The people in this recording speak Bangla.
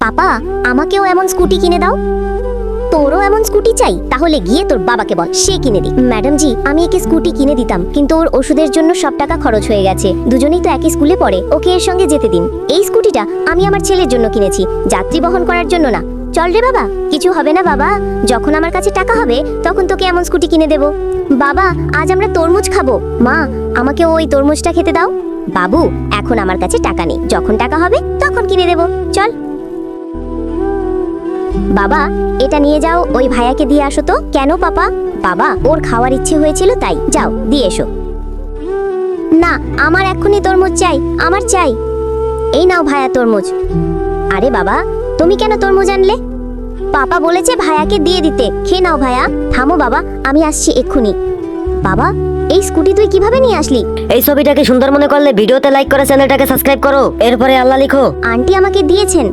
পাপা, আমাকেও এমন স্কুটি কিনে দাও। তোরও এমন স্কুটি চাই? তাহলে গিয়ে তোর বাবাকে বল, সে কিনে দিক। ম্যাডাম জি, আমি একে স্কুটি কিনে দিতাম, কিন্তু ওর ওষুধের জন্য সব টাকা খরচ হয়ে গেছে। দুজনেই তো একই স্কুলে পড়ে, ওকে এর সঙ্গে যেতে দিন। এই স্কুটিটা আমি আমার ছেলের জন্য কিনেছি, যাত্রী বহন করার জন্য না। চল রে বাবা। কিছু হবে না বাবা, যখন আমার কাছে টাকা হবে তখন তোকে এমন স্কুটি কিনে দেব। বাবা, আজ আমরা তরমুজ খাবো। মা, আমাকে ওই তরমুজটা খেতে দাও। বাবু, এখন আমার কাছে টাকা নেই, যখন টাকা হবে তখন কিনে দেব। চল বাবা, এটা নিয়ে যাও, ওই ভাইয়াকে দিয়ে আসো তো। কেন পাপা? বাবা, ওর খাওয়ার ইচ্ছে হয়েছিল তাই। যাও, দিয়ে এসো। না, আমার এক্ষুনি তরমুজ চাই, আমার চাই। এই নাও ভাইয়া তরমুজ। আরে বাবা, তুমি কেন তরমুজ আনলে? পাপা বলেছে ভাইয়াকে দিয়ে দিতে। খেয়ে নাও ভাইয়া। থামো বাবা, আমি আসছি এক্ষুনি। বাবা, এই স্কুটি তুই কিভাবে নিয়ে আসলি? এই ছবিটাকে সুন্দর মনে করলে ভিডিওতে লাইক করে চ্যানেলটাকে সাবস্ক্রাইব করো, এরপরে আল্লাহ লিখো। আন্টি আমাকে দিয়েছেন।